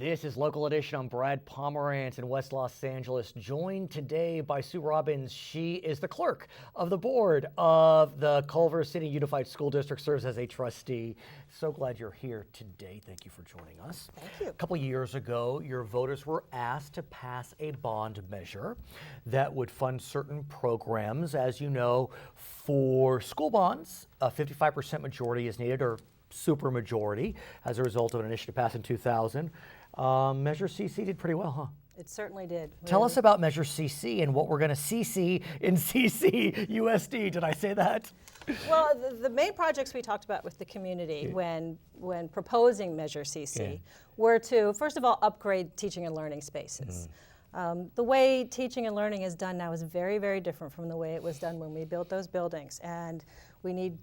This is Local Edition. I'm Brad Pomerance in West Los Angeles, joined today by Sue Robbins. She is the clerk of the board of the Culver City Unified School District, serves as a trustee. So glad you're here today. Thank you for joining us. Thank you. A couple years ago, your voters were asked to pass a bond measure that would fund certain programs. As you know, for school bonds, a 55% majority is needed, or super majority, as a result of an initiative passed in 2000. Measure CC did pretty well, huh? It certainly did. Tell us about Measure CC and what we're going to CC in CC USD. Did I say that? Well, the main projects we talked about with the community when proposing Measure CC were to, first of all, upgrade teaching and learning spaces. The way teaching and learning is done now is very, very different from the way it was done when we built those buildings. And we need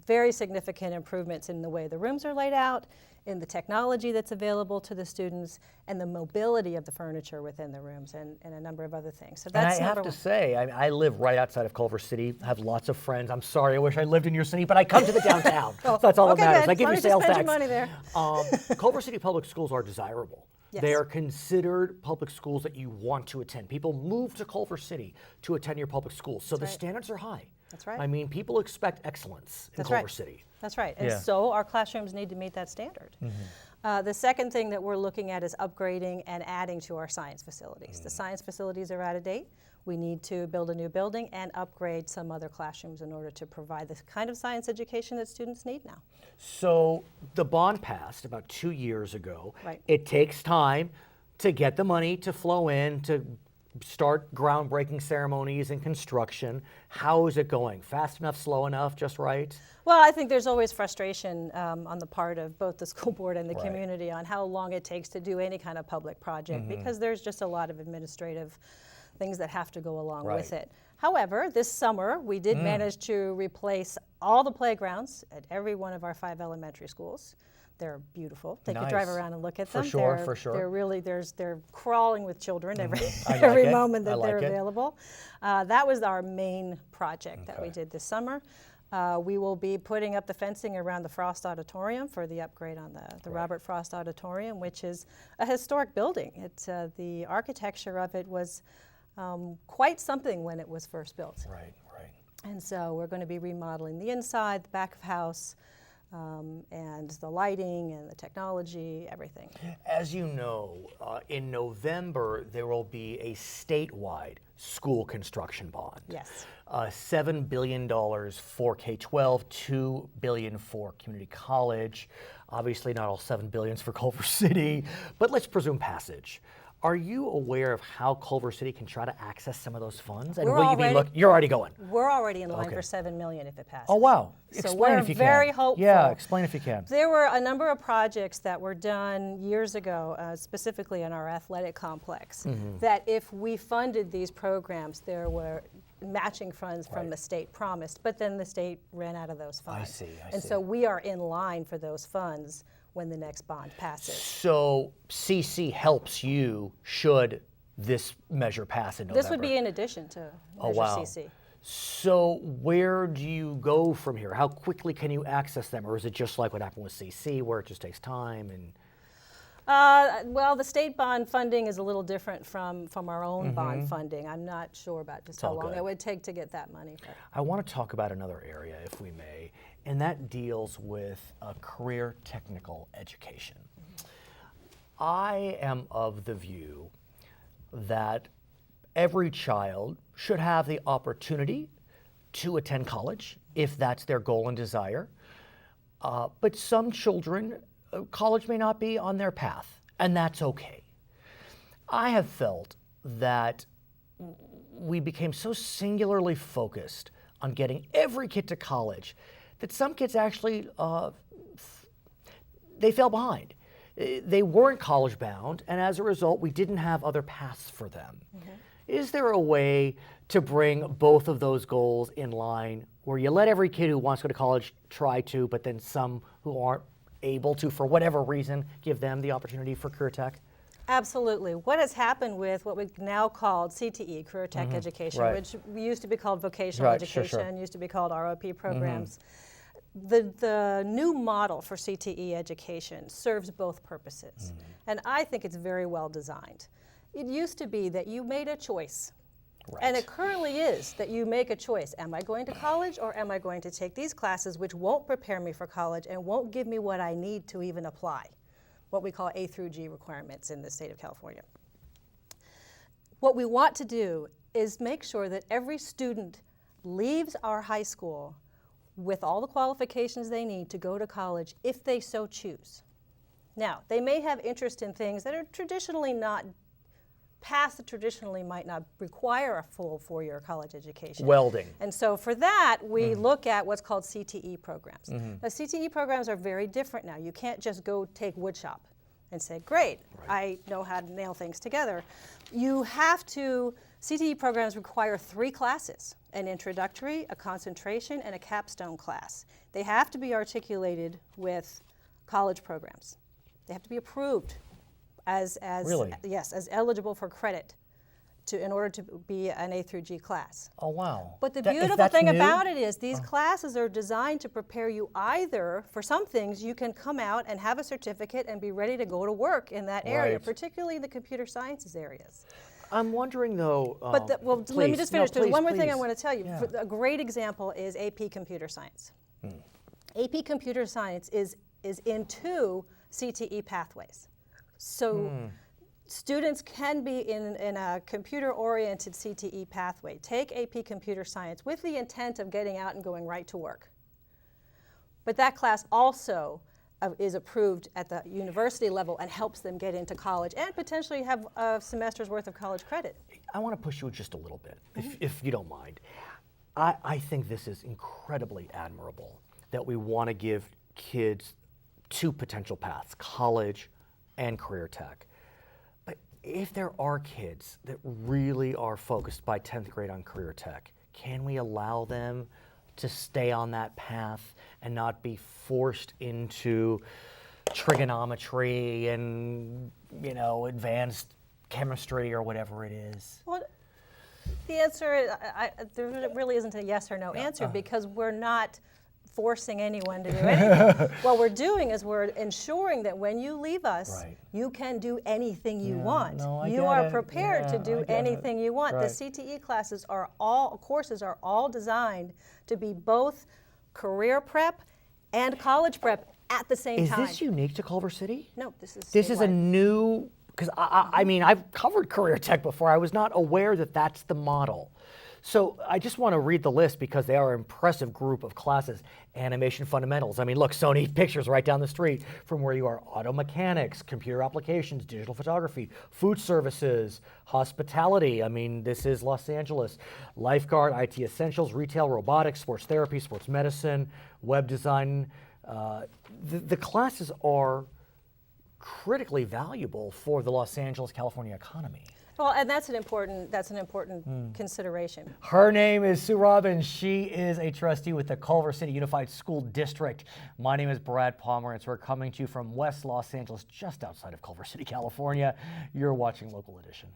very significant improvements in the way the rooms are laid out, in the technology that's available to the students, and the mobility of the furniture within the rooms, and a number of other things. So that's and I have to say, I live right outside of Culver City, have lots of friends. I'm sorry, I wish I lived in your city, but I come to the downtown. So that's all that matters. Good. I give you sales tax. Money there. Culver City public schools are desirable. Yes. They are considered public schools that you want to attend. People move to Culver City to attend your public schools, so the standards are high. That's right. I mean, people expect excellence in Culver City. That's right, and so our classrooms need to meet that standard. The second thing that we're looking at is upgrading and adding to our science facilities. The science facilities are out of date. We need to build a new building and upgrade some other classrooms in order to provide the kind of science education that students need now. So the bond passed about 2 years ago. Right. It takes time to get the money to flow in, to start groundbreaking ceremonies and construction. How is it going? Fast enough, slow enough, just right? Well, I think there's always frustration on the part of both the school board and the community on how long it takes to do any kind of public project, because there's just a lot of administrative things that have to go along with it. However, this summer we did manage to replace all the playgrounds at every one of our 5 elementary schools. They're beautiful. They could drive around and look at them. For sure. They're really, they're crawling with children every moment that they're available. That was our main project that we did this summer. We will be putting up the fencing around the Frost Auditorium for the upgrade on the Robert Frost Auditorium, which is a historic building. It's the architecture of it was quite something when it was first built. Right. And so we're going to be remodeling the inside, the back of house, and the lighting and the technology, everything. As you know, in November there will be a statewide school construction bond. Yes. $7 billion for K-12, $2 billion for community college. Obviously not all $7 billion for Culver City, but let's presume passage. Are you aware of how Culver City can try to access some of those funds? And will you be you're already going? We're already in line for $7 million if it passes. Oh, wow. So Explain if you can. we're very hopeful. Yeah, explain if you can. There were a number of projects that were done years ago, specifically in our athletic complex, that if we funded these programs, there were matching funds from the state promised, but then the state ran out of those funds. I see. And so we are in line for those funds when the next bond passes. So CC helps you should this measure pass in November? This would be in addition to Measure CC. So where do you go from here? How quickly can you access them? Or is it just like what happened with CC where it just takes time? And well, the state bond funding is a little different from our own bond funding. I'm not sure about just how long it would take to get that money. I want to talk about another area, if we may, and that deals with career technical education. I am of the view that every child should have the opportunity to attend college if that's their goal and desire. But some children, college may not be on their path, and that's okay. I have felt that we became so singularly focused on getting every kid to college that some kids actually, they fell behind. They weren't college bound, and as a result, we didn't have other paths for them. Is there a way to bring both of those goals in line where you let every kid who wants to go to college try to, but then some who aren't able to, for whatever reason, give them the opportunity for career tech? Absolutely. What has happened with what we've now called CTE, Career Tech Education, which used to be called vocational education, used to be called ROP programs, the new model for CTE education serves both purposes. And I think it's very well designed. It used to be that you made a choice. Right. And it currently is that you make a choice. Am I going to college, or am I going to take these classes which won't prepare me for college and won't give me what I need to even apply? What we call A through G requirements in the state of California. What we want to do is make sure that every student leaves our high school with all the qualifications they need to go to college if they so choose. Now, they may have interest in things that are traditionally not paths that traditionally might not require a full 4-year college education. Welding. And so for that, we look at what's called CTE programs. Now, CTE programs are very different now. You can't just go take woodshop and say, great, I know how to nail things together. You have to, CTE programs require 3 classes, an introductory, a concentration, and a capstone class. They have to be articulated with college programs. They have to be approved as Really? Yes, as eligible for credit in order to be an A through G class. Oh, wow. But the If beautiful that's thing new? about it is these classes are designed to prepare you either, for some things, you can come out and have a certificate and be ready to go to work in that area, Right. particularly the computer sciences areas. I'm wondering though. But let me please. just No, finish. There's please, one more thing I please. want to tell you. Yeah. A great example is AP Computer Science. AP Computer Science is in 2 CTE pathways. So students can be in a computer-oriented CTE pathway, take AP Computer Science with the intent of getting out and going right to work. But that class also is approved at the university level and helps them get into college and potentially have a semester's worth of college credit. I want to push you just a little bit, if you don't mind. I think this is incredibly admirable that we want to give kids 2 potential paths, college and career tech. But if there are kids that really are focused by 10th grade on career tech, can we allow them to stay on that path and not be forced into trigonometry and, advanced chemistry or whatever it is? Well, the answer, there really isn't a yes or no answer because we're not forcing anyone to do anything. What we're doing is we're ensuring that when you leave us, Right. you can do anything you want. no, I You get are it. prepared to Yeah, I do get anything it. you want. Right. The CTE courses are all designed to be both career prep and college prep at the same Is time. this unique to Culver City? No, this is This is a statewide. new, because I mean, I've covered career tech before. I was not aware that that's the model. So I just want to read the list because they are an impressive group of classes. Animation fundamentals. I mean, look, Sony pictures right down the street from where you are. Auto mechanics, computer applications, digital photography, food services, hospitality. I mean, this is Los Angeles. Lifeguard, IT essentials, retail, robotics, sports therapy, sports medicine, web design. The classes are critically valuable for the Los Angeles, California economy. Well, and that's an important consideration. Her name is Sue Robbins. She is a trustee with the Culver City Unified School District. My name is Brad Pomerance. We're coming to you from West Los Angeles, just outside of Culver City, California. You're watching Local Edition.